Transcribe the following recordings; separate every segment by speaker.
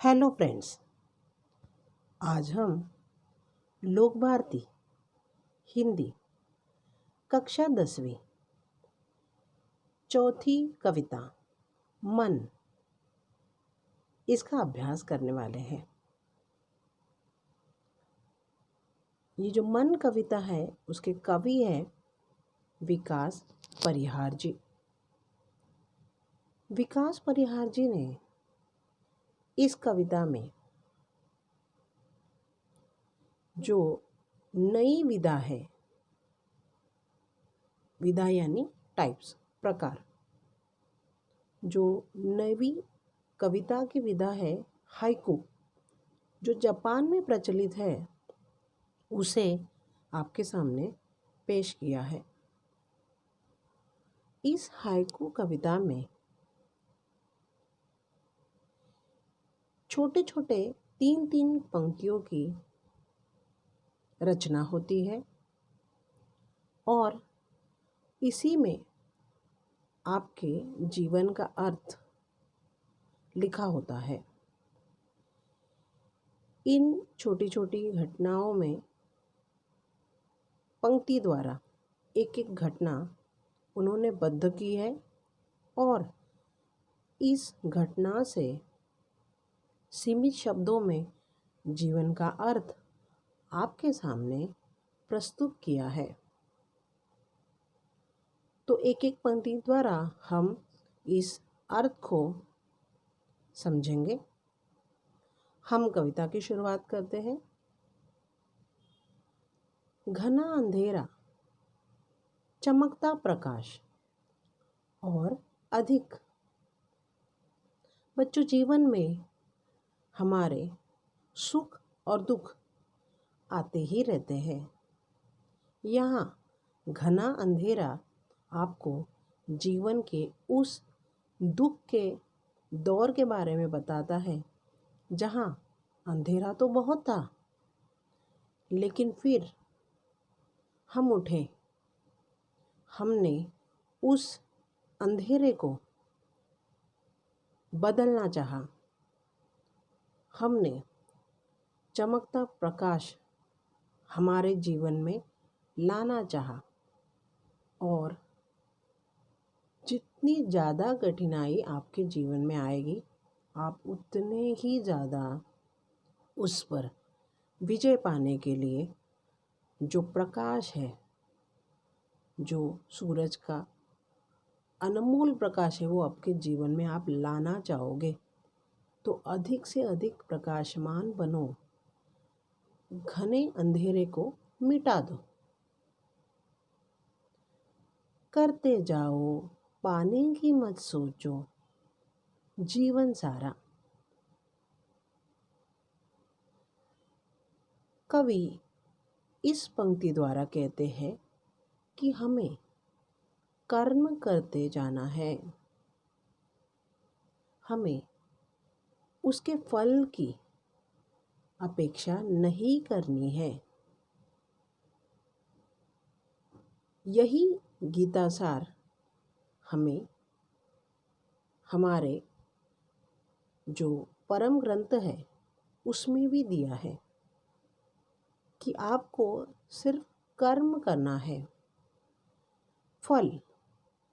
Speaker 1: Hello friends. आज हम लोक भारती हिंदी कक्षा 10वीं चौथी कविता मन इसका अभ्यास करने वाले हैं। ये जो मन कविता है उसके कवि हैं विकास परिहार जी। विकास परिहार जी ने इस कविता में जो नई विधा है, विधा यानी टाइप्स प्रकार, जो नवी कविता की विधा है हाइकू, जो जापान में प्रचलित है, उसे आपके सामने पेश किया है। इस हाइकू कविता में छोटे छोटे 3-3 पंक्तियों की रचना होती है और इसी में आपके जीवन का अर्थ लिखा होता है। इन छोटी छोटी घटनाओं में पंक्ति द्वारा एक एक घटना उन्होंने बद्ध की है और इस घटना से सीमित शब्दों में जीवन का अर्थ आपके सामने प्रस्तुत किया है। तो एक एक पंक्ति द्वारा हम इस अर्थ को समझेंगे। हम कविता की शुरुआत करते हैं। घना अंधेरा, चमकता प्रकाश और अधिक। बच्चों, जीवन में हमारे सुख और दुख आते ही रहते हैं। यहाँ घना अंधेरा आपको जीवन के उस दुख के दौर के बारे में बताता है जहाँ अंधेरा तो बहुत था, लेकिन फिर हम उठे, हमने उस अंधेरे को बदलना चाहा, हमने चमकता प्रकाश हमारे जीवन में लाना चाहा और जितनी ज़्यादा कठिनाई आपके जीवन में आएगी, आप उतने ही ज़्यादा उस पर विजय पाने के लिए जो प्रकाश है, जो सूरज का अनमोल प्रकाश है, वो आपके जीवन में आप लाना चाहोगे। तो अधिक से अधिक प्रकाशमान बनो, घने अंधेरे को मिटा दो। करते जाओ, पाने की मत सोचो, जीवन सारा। कवि इस पंक्ति द्वारा कहते हैं कि हमें कर्म करते जाना है, हमें उसके फल की अपेक्षा नहीं करनी है। यही गीता सार हमें हमारे जो परम ग्रंथ है उसमें भी दिया है कि आपको सिर्फ कर्म करना है। फल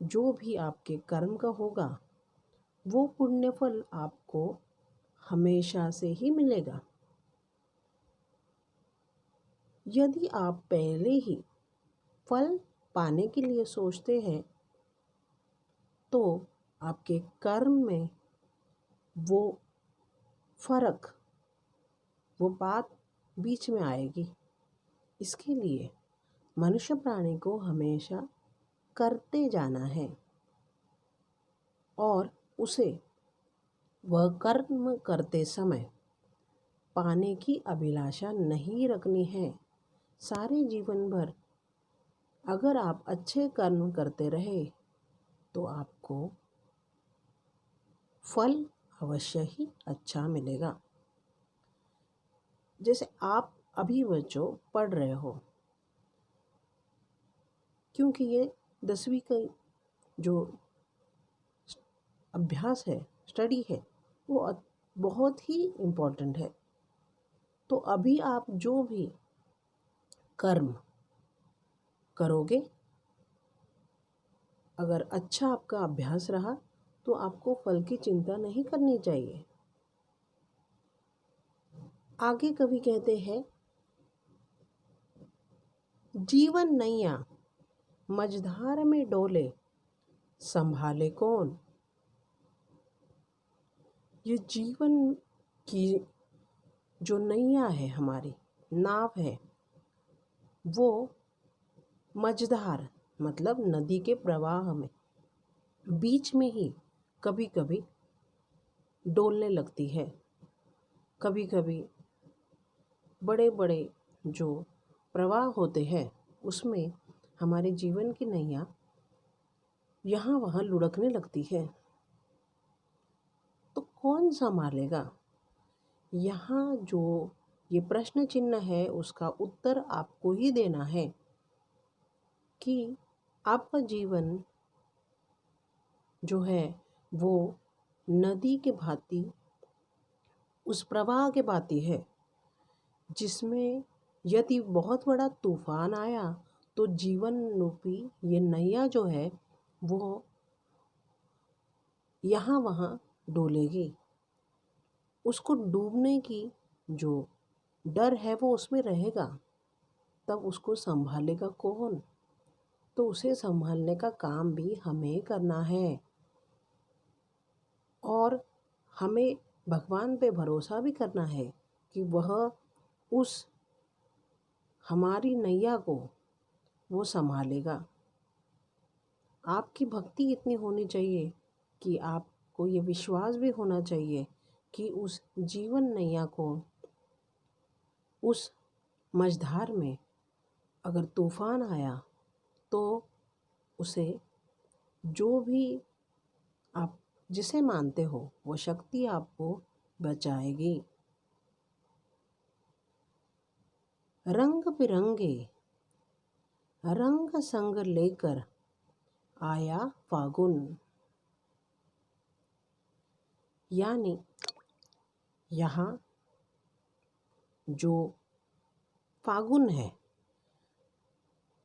Speaker 1: जो भी आपके कर्म का होगा वो पुण्य फल आपको हमेशा से ही मिलेगा। यदि आप पहले ही फल पाने के लिए सोचते हैं तो आपके कर्म में वो फर्क, वो बात बीच में आएगी। इसके लिए मनुष्य प्राणी को हमेशा करते जाना है और उसे वह कर्म करते समय पाने की अभिलाषा नहीं रखनी है। सारे जीवन भर अगर आप अच्छे कर्म करते रहे तो आपको फल अवश्य ही अच्छा मिलेगा। जैसे आप अभी बच्चों पढ़ रहे हो, क्योंकि ये 10वीं का जो अभ्यास है, स्टडी है, वो बहुत ही इम्पोर्टेंट है। तो अभी आप जो भी कर्म करोगे, अगर अच्छा आपका अभ्यास रहा तो आपको फल की चिंता नहीं करनी चाहिए। आगे कवि कहते हैं, जीवन नैया मझधार में डोले, संभाले कौन। ये जीवन की जो नैया है, हमारी नाव है, वो मझधार मतलब नदी के प्रवाह में बीच में ही कभी कभी डोलने लगती है। कभी कभी बड़े बड़े जो प्रवाह होते हैं उसमें हमारे जीवन की नैया यहाँ वहाँ लुढ़कने लगती है। तो कौन संभालेगा? यहाँ जो ये प्रश्न चिन्ह है उसका उत्तर आपको ही देना है कि आपका जीवन जो है वो नदी के भांति, उस प्रवाह के भांति है जिसमें यदि बहुत बड़ा तूफान आया तो जीवन रूपी ये नैया जो है वो यहाँ वहाँ डोलेगी। उसको डूबने की जो डर है वो उसमें रहेगा, तब उसको संभालेगा कौन? तो उसे संभालने का काम भी हमें करना है और हमें भगवान पे भरोसा भी करना है कि वह उस हमारी नैया को वो संभालेगा। आपकी भक्ति इतनी होनी चाहिए कि आपको ये विश्वास भी होना चाहिए कि उस जीवन नैया को, उस मझधार में अगर तूफान आया तो उसे जो भी आप जिसे मानते हो वो शक्ति आपको बचाएगी। रंग बिरंगे रंग संग लेकर आया फागुन। यानी यहाँ जो फागुन है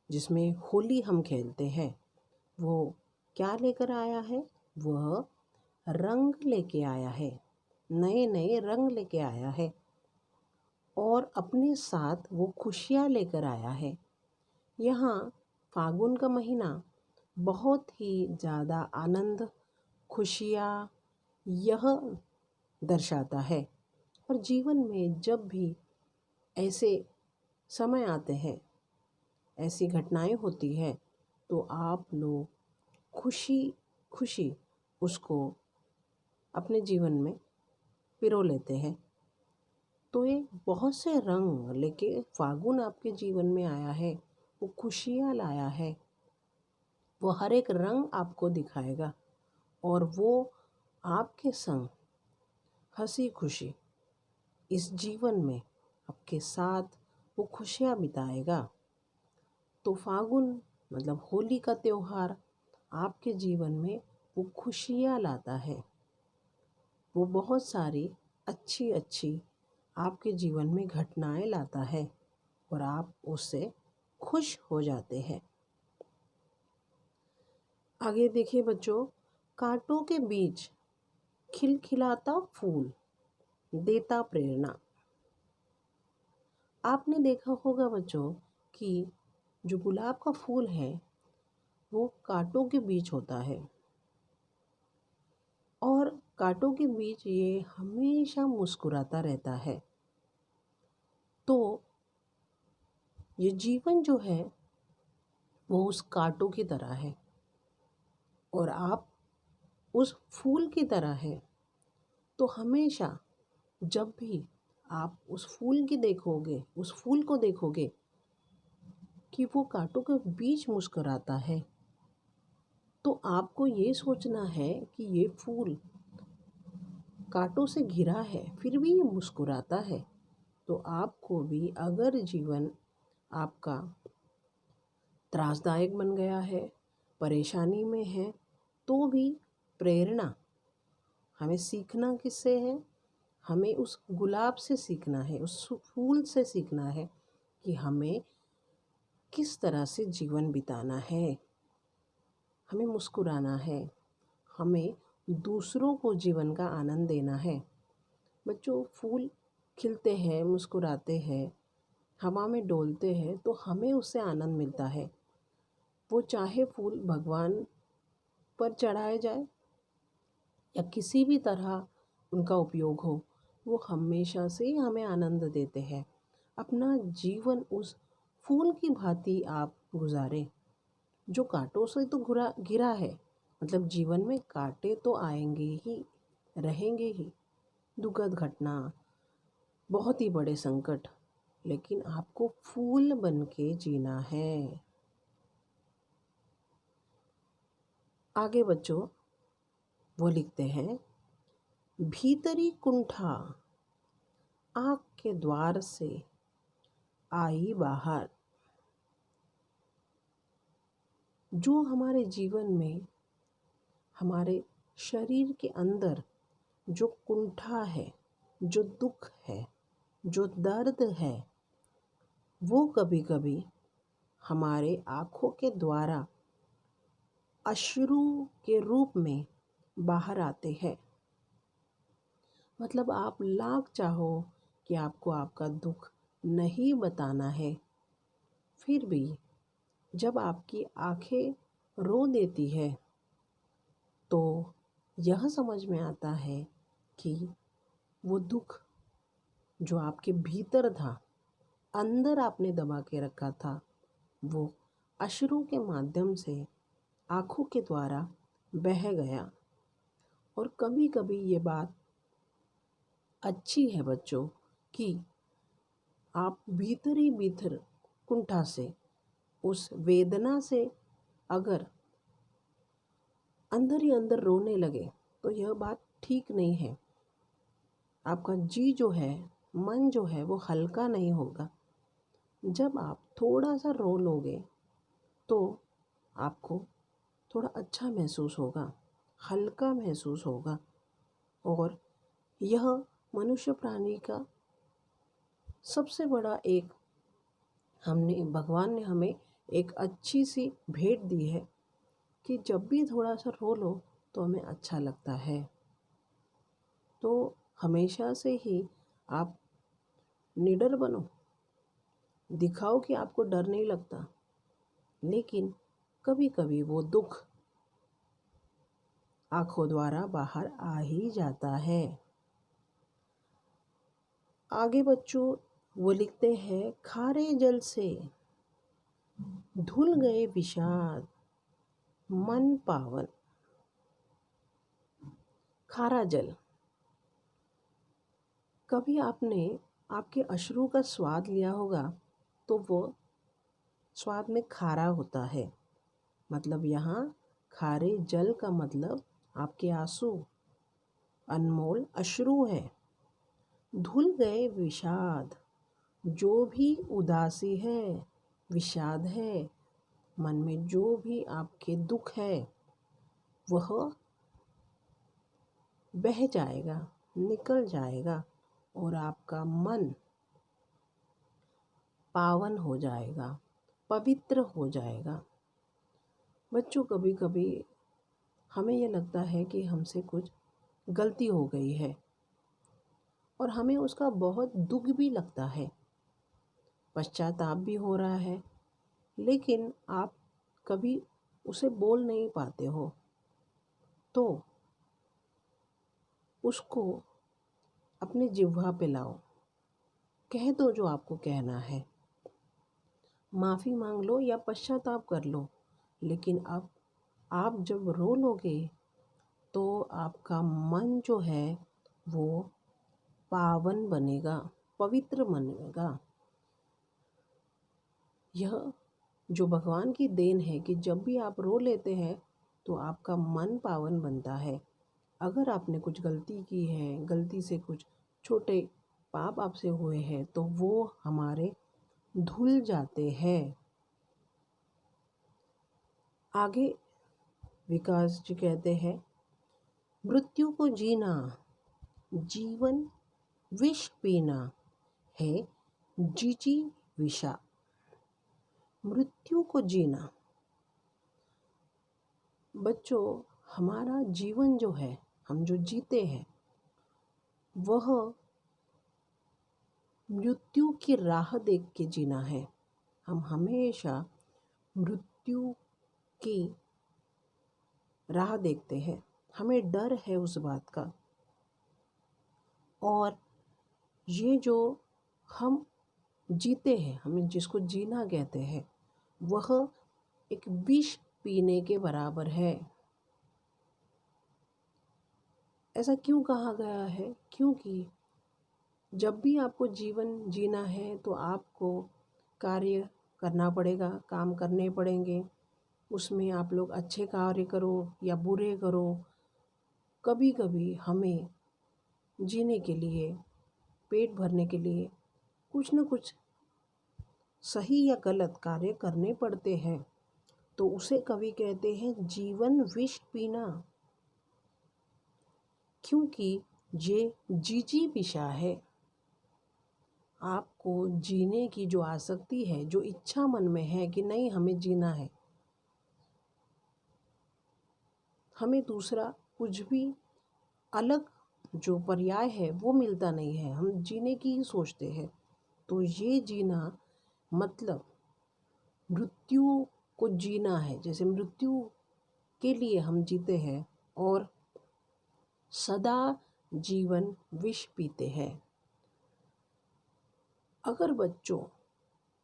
Speaker 1: जिसमें होली हम खेलते हैं, वो क्या लेकर आया है? वह रंग लेके आया है, नए नए रंग लेके आया है और अपने साथ वो खुशियाँ लेकर आया है। यहाँ फागुन का महीना बहुत ही ज़्यादा आनंद, खुशियाँ यह दर्शाता है। और जीवन में जब भी ऐसे समय आते हैं, ऐसी घटनाएं होती है, तो आप लोग खुशी खुशी उसको अपने जीवन में पिरो लेते हैं। तो ये बहुत से रंग लेके फागुन आपके जीवन में आया है, वो खुशियाँ लाया है। वो हर एक रंग आपको दिखाएगा और वो आपके संग हंसी खुशी इस जीवन में आपके साथ वो खुशियाँ बिताएगा। तो फागुन मतलब होली का त्योहार आपके जीवन में वो खुशियाँ लाता है। वो बहुत सारी अच्छी अच्छी आपके जीवन में घटनाएं लाता है और आप उससे खुश हो जाते हैं। आगे देखिए बच्चों, कांटों के बीच खिलखिलाता फूल देता प्रेरणा। आपने देखा होगा बच्चों कि जो गुलाब का फूल है वो कांटों के बीच होता है और कांटों के बीच ये हमेशा मुस्कुराता रहता है। तो ये जीवन जो है वो उस कांटों की तरह है और आप उस फूल की तरह है। तो हमेशा जब भी आप उस फूल की देखोगे, उस फूल को देखोगे कि वो कांटों के बीच मुस्कुराता है, तो आपको ये सोचना है कि ये फूल कांटों से घिरा है फिर भी ये मुस्कुराता है। तो आपको भी अगर जीवन आपका त्रासदायक बन गया है, परेशानी में है, तो भी प्रेरणा हमें सीखना किससे है? हमें उस गुलाब से सीखना है, उस फूल से सीखना है कि हमें किस तरह से जीवन बिताना है। हमें मुस्कुराना है, हमें दूसरों को जीवन का आनंद देना है। बच्चों, फूल खिलते हैं, मुस्कुराते हैं, हवा में डोलते हैं तो हमें उससे आनंद मिलता है। वो चाहे फूल भगवान पर चढ़ाए जाए या किसी भी तरह उनका उपयोग हो, वो हमेशा से हमें आनंद देते हैं। अपना जीवन उस फूल की भांति आप गुजारें जो कांटों से तो घिरा है। मतलब जीवन में कांटे तो आएंगे ही, रहेंगे ही, दुखद घटना, बहुत ही बड़े संकट, लेकिन आपको फूल बन के जीना है। आगे बच्चों वो लिखते हैं, भीतरी कुंठा आँख के द्वार से आई बाहर। जो हमारे जीवन में, हमारे शरीर के अंदर जो कुंठा है, जो दुख है, जो दर्द है, वो कभी कभी हमारे आँखों के द्वारा अश्रु के रूप में बाहर आते हैं। मतलब आप लाख चाहो कि आपको आपका दुख नहीं बताना है, फिर भी जब आपकी आंखें रो देती है तो यह समझ में आता है कि वो दुख जो आपके भीतर था, अंदर आपने दबा के रखा था, वो अश्रु के माध्यम से आँखों के द्वारा बह गया। और कभी कभी ये बात अच्छी है बच्चों कि आप भीतर ही भीतर कुंठा से, उस वेदना से अगर अंदर ही अंदर रोने लगे तो यह बात ठीक नहीं है। आपका जी जो है, मन जो है, वो हल्का नहीं होगा। जब आप थोड़ा सा रो लोगे तो आपको थोड़ा अच्छा महसूस होगा, हल्का महसूस होगा। और यह मनुष्य प्राणी का सबसे बड़ा एक, भगवान ने हमें एक अच्छी सी भेंट दी है कि जब भी थोड़ा सा रो लो तो हमें अच्छा लगता है। तो हमेशा से ही आप निडर बनो, दिखाओ कि आपको डर नहीं लगता, लेकिन कभी कभी वो दुख आंखों द्वारा बाहर आ ही जाता है। आगे बच्चों वो लिखते हैं, खारे जल से धुल गए विषाद मन पावन। खारा जल, कभी आपने आपके अश्रु का स्वाद लिया होगा तो वो स्वाद में खारा होता है। मतलब यहाँ खारे जल का मतलब आपके आंसू, अनमोल अश्रु है। धुल गए विषाद, जो भी उदासी है, विषाद है, मन में जो भी आपके दुख है वह बह जाएगा, निकल जाएगा और आपका मन पावन हो जाएगा, पवित्र हो जाएगा। बच्चों, कभी कभी हमें यह लगता है कि हमसे कुछ गलती हो गई है और हमें उसका बहुत दुख भी लगता है, पश्चाताप भी हो रहा है, लेकिन आप कभी उसे बोल नहीं पाते हो। तो उसको अपने जिह्वा पे लाओ, कह दो जो आपको कहना है, माफ़ी मांग लो या पश्चाताप कर लो। लेकिन अब आप जब रो लोगे तो आपका मन जो है वो पावन बनेगा, पवित्र बनेगा। यह जो भगवान की देन है कि जब भी आप रो लेते हैं तो आपका मन पावन बनता है। अगर आपने कुछ गलती की है, गलती से कुछ छोटे पाप आपसे हुए हैं तो वो हमारे धुल जाते हैं। आगे विकास जी कहते हैं, मृत्यु को जीना जीवन विष पीना है जिजीविषा। मृत्यु को जीना। बच्चों, हमारा जीवन जो है, हम जो जीते हैं, वह मृत्यु की राह देख के जीना है। हम हमेशा मृत्यु की राह देखते हैं, हमें डर है उस बात का। और ये जो हम जीते हैं, हमें जिसको जीना कहते हैं, वह एक विष पीने के बराबर है। ऐसा क्यों कहा गया है? क्योंकि जब भी आपको जीवन जीना है तो आपको कार्य करना पड़ेगा, काम करने पड़ेंगे। उसमें आप लोग अच्छे कार्य करो या बुरे करो, कभी कभी हमें जीने के लिए, पेट भरने के लिए कुछ न कुछ सही या गलत कार्य करने पड़ते हैं। तो उसे कवि कहते हैं जीवन विष पीना। क्योंकि ये जिजीविषा है। आपको जीने की जो आसक्ति है, जो इच्छा मन में है कि नहीं हमें जीना है, हमें दूसरा कुछ भी अलग जो पर्याय है वो मिलता नहीं है, हम जीने की ही सोचते हैं। तो ये जीना मतलब मृत्यु को जीना है। जैसे मृत्यु के लिए हम जीते हैं और सदा जीवन विष पीते हैं। अगर बच्चों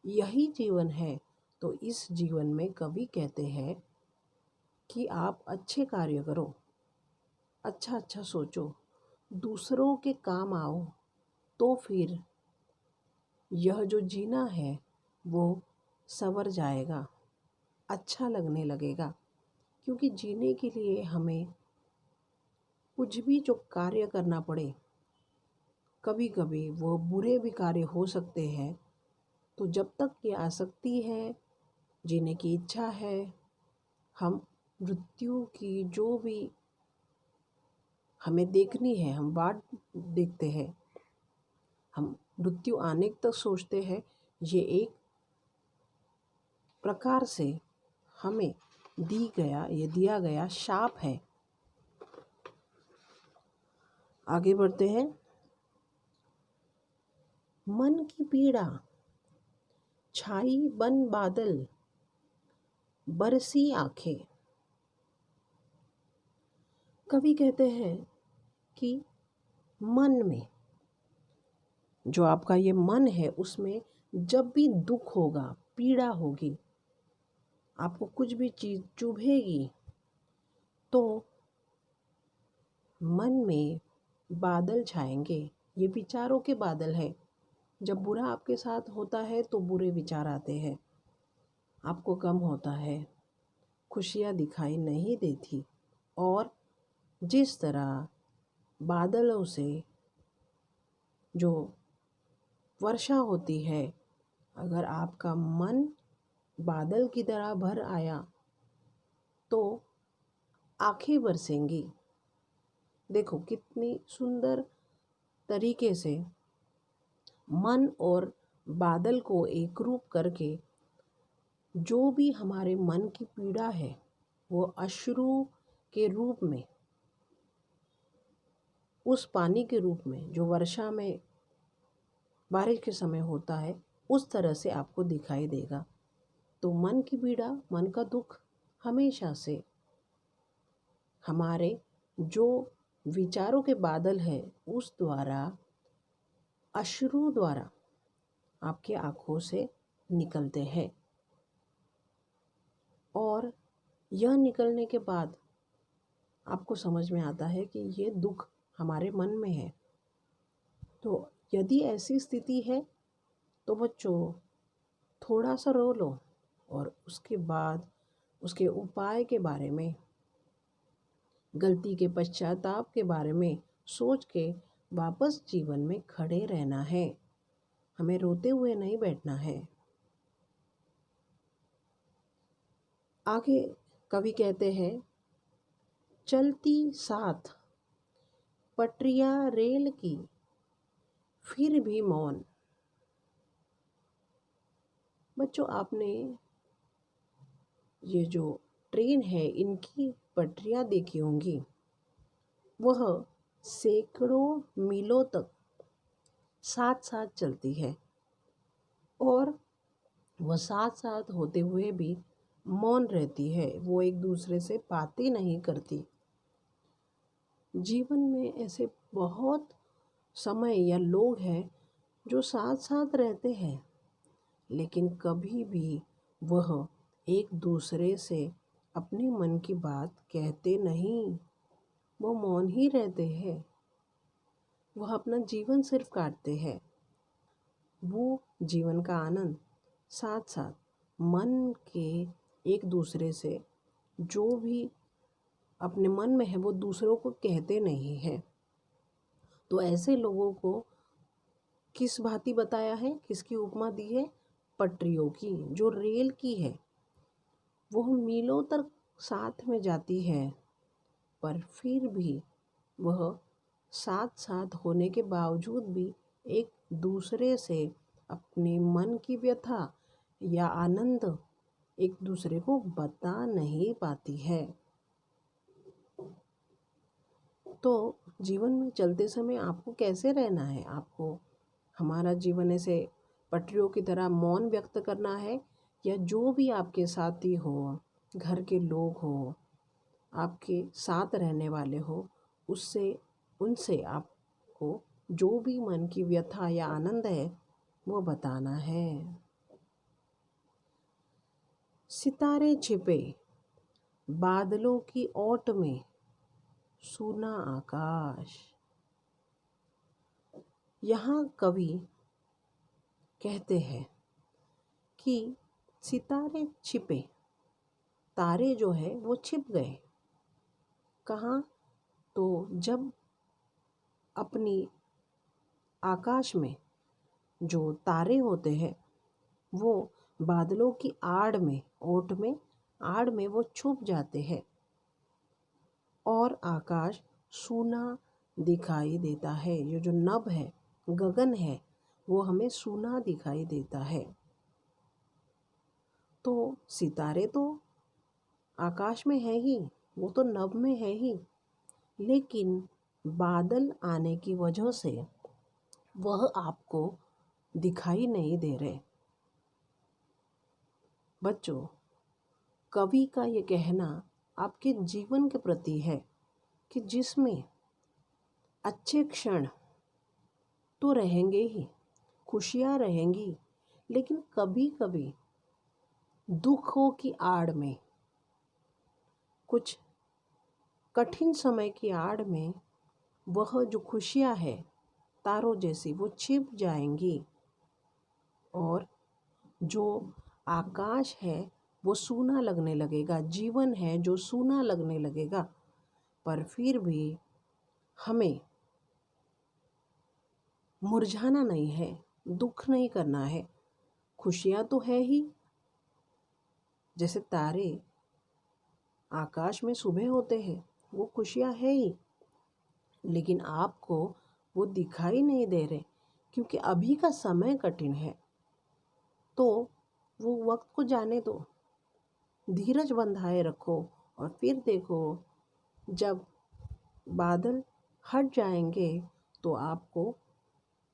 Speaker 1: यही जीवन है तो इस जीवन में कवि कहते हैं कि आप अच्छे कार्य करो, अच्छा अच्छा सोचो, दूसरों के काम आओ, तो फिर यह जो जीना है वो संवर जाएगा, अच्छा लगने लगेगा। क्योंकि जीने के लिए हमें कुछ भी जो कार्य करना पड़े, कभी कभी वो बुरे भी कार्य हो सकते हैं। तो जब तक ये आसक्ति है, जीने की इच्छा है, हम मृत्यु की जो भी हमें देखनी है, हम वाट देखते हैं, हम मृत्यु आने तक सोचते हैं। ये एक प्रकार से हमें ये दिया गया शाप है। आगे बढ़ते हैं। मन की पीड़ा छाई बन बादल, बरसी आंखें। कवि कहते हैं कि मन में, जो आपका ये मन है, उसमें जब भी दुख होगा, पीड़ा होगी, आपको कुछ भी चीज़ चुभेगी, तो मन में बादल छाएंगे। ये विचारों के बादल है। जब बुरा आपके साथ होता है तो बुरे विचार आते हैं, आपको गम होता है, खुशियाँ दिखाई नहीं देती। और जिस तरह बादलों से जो वर्षा होती है, अगर आपका मन बादल की तरह भर आया तो आंखें बरसेंगी। देखो कितनी सुंदर तरीके से मन और बादल को एकरूप करके जो भी हमारे मन की पीड़ा है वो अश्रु के रूप में, उस पानी के रूप में जो वर्षा में बारिश के समय होता है, उस तरह से आपको दिखाई देगा। तो मन की पीड़ा, मन का दुख हमेशा से हमारे जो विचारों के बादल है उस द्वारा, अश्रु द्वारा आपके आँखों से निकलते हैं। और यह निकलने के बाद आपको समझ में आता है कि ये दुख हमारे मन में है। तो यदि ऐसी स्थिति है तो बच्चों थोड़ा सा रो लो और उसके बाद उसके उपाय के बारे में, गलती के पश्चाताप के बारे में सोच के वापस जीवन में खड़े रहना है। हमें रोते हुए नहीं बैठना है। आगे कवि कहते हैं, चलती साथ पटरियां रेल की, फिर भी मौन। बच्चों, आपने ये जो ट्रेन है इनकी पटरियाँ देखी होंगी। वह सैकड़ों मीलों तक साथ साथ चलती है और वह साथ साथ होते हुए भी मौन रहती है। वो एक दूसरे से बातें नहीं करती। जीवन में ऐसे बहुत समय या लोग हैं जो साथ साथ रहते हैं, लेकिन कभी भी वह एक दूसरे से अपने मन की बात कहते नहीं। वो मौन ही रहते हैं। वह अपना जीवन सिर्फ काटते हैं। वो जीवन का आनंद साथ साथ मन के एक दूसरे से जो भी अपने मन में है वो दूसरों को कहते नहीं है। तो ऐसे लोगों को किस भांति बताया है, किसकी उपमा दी है? पटरियों की। जो रेल की है वो मीलों तक साथ में जाती है, पर फिर भी वह साथ साथ होने के बावजूद भी एक दूसरे से अपने मन की व्यथा या आनंद एक दूसरे को बता नहीं पाती है। तो जीवन में चलते समय आपको कैसे रहना है? आपको हमारा जीवन ऐसे पटरियों की तरह मौन व्यक्त करना है, या जो भी आपके साथी हो, घर के लोग हो, आपके साथ रहने वाले हो, उससे उनसे आपको जो भी मन की व्यथा या आनंद है वो बताना है। सितारे छिपे बादलों की ओट में, सूना आकाश। यहाँ कवि कहते हैं कि सितारे छिपे, तारे जो है वो छिप गए। कहाँ? तो जब अपनी आकाश में जो तारे होते हैं वो बादलों की आड़ में, ओट में, आड़ में वो छुप जाते हैं और आकाश सूना दिखाई देता है। ये जो नभ है, गगन है, वो हमें सूना दिखाई देता है। तो सितारे तो आकाश में है ही, वो तो नभ में है ही, लेकिन बादल आने की वजह से वह आपको दिखाई नहीं दे रहे। बच्चों, कवि का ये कहना आपके जीवन के प्रति है कि जिसमें अच्छे क्षण तो रहेंगे ही, खुशियाँ रहेंगी, लेकिन कभी कभी दुखों की आड़ में, कुछ कठिन समय की आड़ में वह जो खुशियाँ है तारों जैसी वो छिप जाएंगी और जो आकाश है वो सूना लगने लगेगा, जीवन है जो सूना लगने लगेगा। पर फिर भी हमें मुरझाना नहीं है, दुख नहीं करना है। खुशियाँ तो है ही, जैसे तारे आकाश में सुबह होते हैं, वो खुशियाँ है ही, लेकिन आपको वो दिखाई नहीं दे रहे क्योंकि अभी का समय कठिन है। तो वो वक्त को जाने दो, धीरज बंधाए रखो और फिर देखो जब बादल हट जाएंगे तो आपको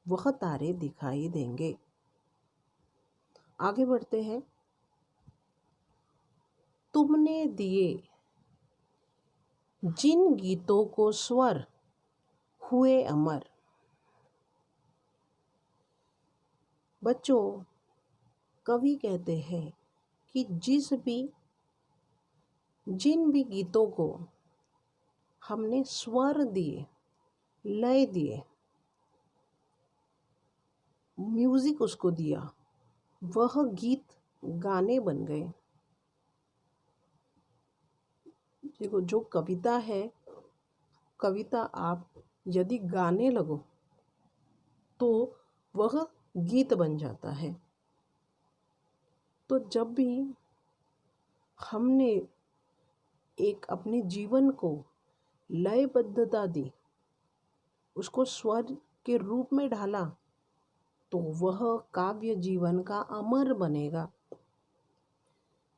Speaker 1: वह तारे दिखाई देंगे। आगे बढ़ते हैं। तुमने दिए जिन गीतों को स्वर हुए अमर। बच्चों, कवि कहते हैं कि जिन भी गीतों को हमने स्वर दिए, लय दिए, म्यूजिक उसको दिया, वह गीत गाने बन गए। देखो, जो कविता है, कविता आप यदि गाने लगो तो वह गीत बन जाता है। तो जब भी हमने एक अपने जीवन को लयबद्धता दी, उसको स्वर के रूप में ढाला, तो वह काव्य जीवन का अमर बनेगा।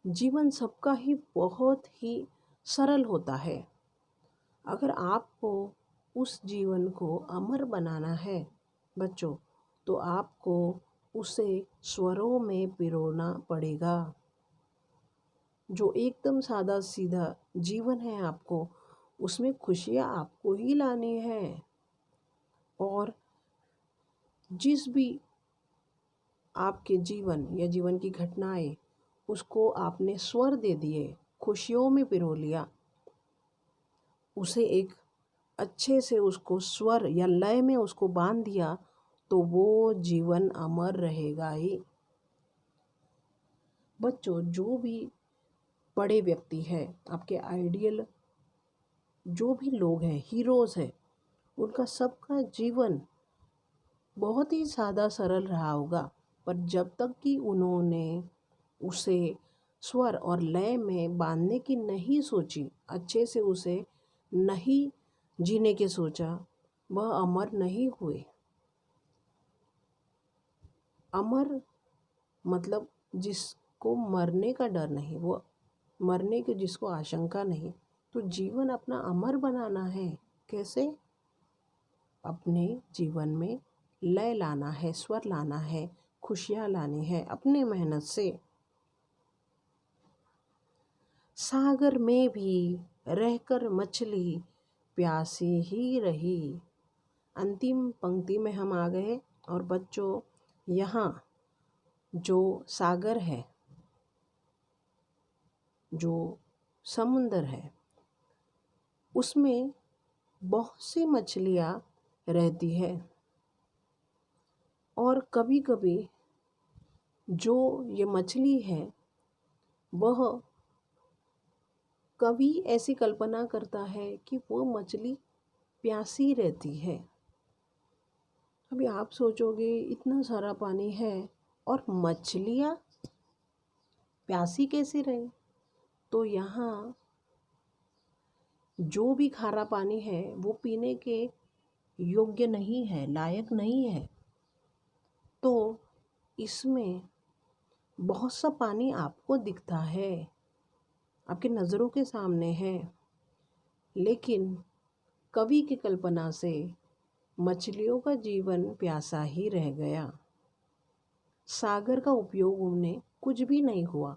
Speaker 1: जीवन सबका ही बहुत ही सरल होता है। अगर आपको उस जीवन को अमर बनाना है बच्चों, तो आपको उसे स्वरों में पिरोना पड़ेगा। जो एकदम सादा सीधा जीवन है आपको, उसमें खुशियाँ आपको ही लानी है। और जिस भी आपके जीवन या जीवन की घटनाएं, उसको आपने स्वर दे दिए, खुशियों में पिरो लिया, उसे एक अच्छे से उसको स्वर या लय में उसको बांध दिया, तो वो जीवन अमर रहेगा ही। बच्चों, जो भी बड़े व्यक्ति हैं, आपके आइडियल जो भी लोग हैं, हीरोज़ हैं, उनका सबका जीवन बहुत ही सादा सरल रहा होगा। पर जब तक कि उन्होंने उसे स्वर और लय में बांधने की नहीं सोची, अच्छे से उसे नहीं जीने के सोचा, वह अमर नहीं हुए। अमर मतलब जिसको मरने का डर नहीं, वो मरने की जिसको आशंका नहीं, तो जीवन अपना अमर बनाना है। कैसे? अपने जीवन में लय लाना है, स्वर लाना है, खुशियाँ लानी है अपने मेहनत से। सागर में भी रहकर मछली प्यासी ही रही। अंतिम पंक्ति में हम आ गए। और बच्चों, यहाँ जो सागर है, जो समुंदर है, उसमें बहुत सी मछलियाँ रहती है। और कभी कभी जो ये मछली है, वह कभी ऐसी कल्पना करता है कि वो मछली प्यासी रहती है। अभी आप सोचोगे इतना सारा पानी है और मछलियाँ प्यासी कैसे रहे? तो यहाँ जो भी खारा पानी है वो पीने के योग्य नहीं है, लायक नहीं है। तो इसमें बहुत सा पानी आपको दिखता है, आपकी नज़रों के सामने है, लेकिन कवि की कल्पना से मछलियों का जीवन प्यासा ही रह गया। सागर का उपयोग उन्हें कुछ भी नहीं हुआ।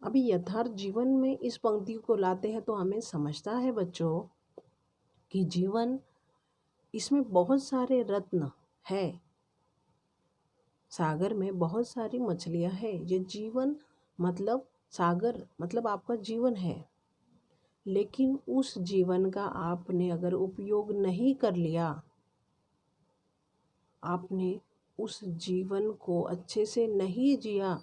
Speaker 1: अभी यथार्थ जीवन में इस पंक्ति को लाते हैं तो हमें समझता है बच्चों कि जीवन, इसमें बहुत सारे रत्न है। सागर में बहुत सारी मछलियां हैं। ये जीवन मतलब सागर मतलब आपका जीवन है। लेकिन उस जीवन का आपने अगर उपयोग नहीं कर लिया, आपने उस जीवन को अच्छे से नहीं जिया,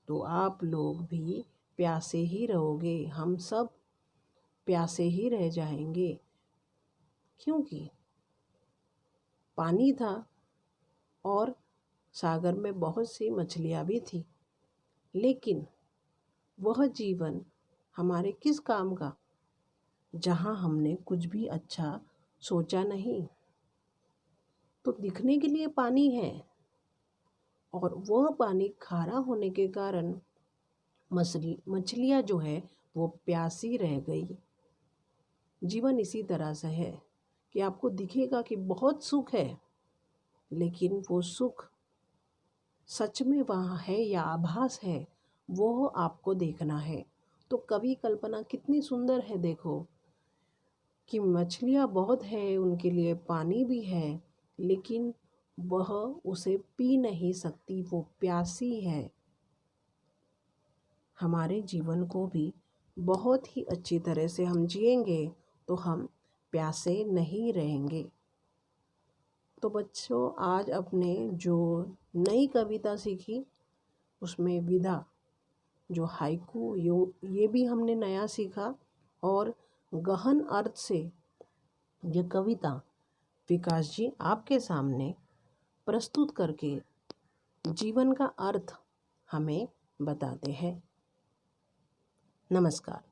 Speaker 1: तो आप लोग भी प्यासे ही रहोगे। हम सब प्यासे ही रह जाएंगे, क्योंकि पानी था और सागर में बहुत सी मछलियाँ भी थी, लेकिन वह जीवन हमारे किस काम का, जहाँ हमने कुछ भी अच्छा सोचा नहीं। तो दिखने के लिए पानी है और वह पानी खारा होने के कारण मछलियाँ जो है वो प्यासी रह गई। जीवन इसी तरह से है कि आपको दिखेगा कि बहुत सुख है, लेकिन वो सुख सच में वहाँ है या आभास है, वो आपको देखना है। तो कवि कल्पना कितनी सुंदर है, देखो कि मछलियाँ बहुत है, उनके लिए पानी भी है, लेकिन वह उसे पी नहीं सकती, वो प्यासी है। हमारे जीवन को भी बहुत ही अच्छी तरह से हम जिएंगे तो हम प्यासे नहीं रहेंगे। तो बच्चों, आज अपने जो नई कविता सीखी, उसमें विधा जो हाइकू ये भी हमने नया सीखा, और गहन अर्थ से ये कविता विकास जी आपके सामने प्रस्तुत करके जीवन का अर्थ हमें बताते हैं। नमस्कार।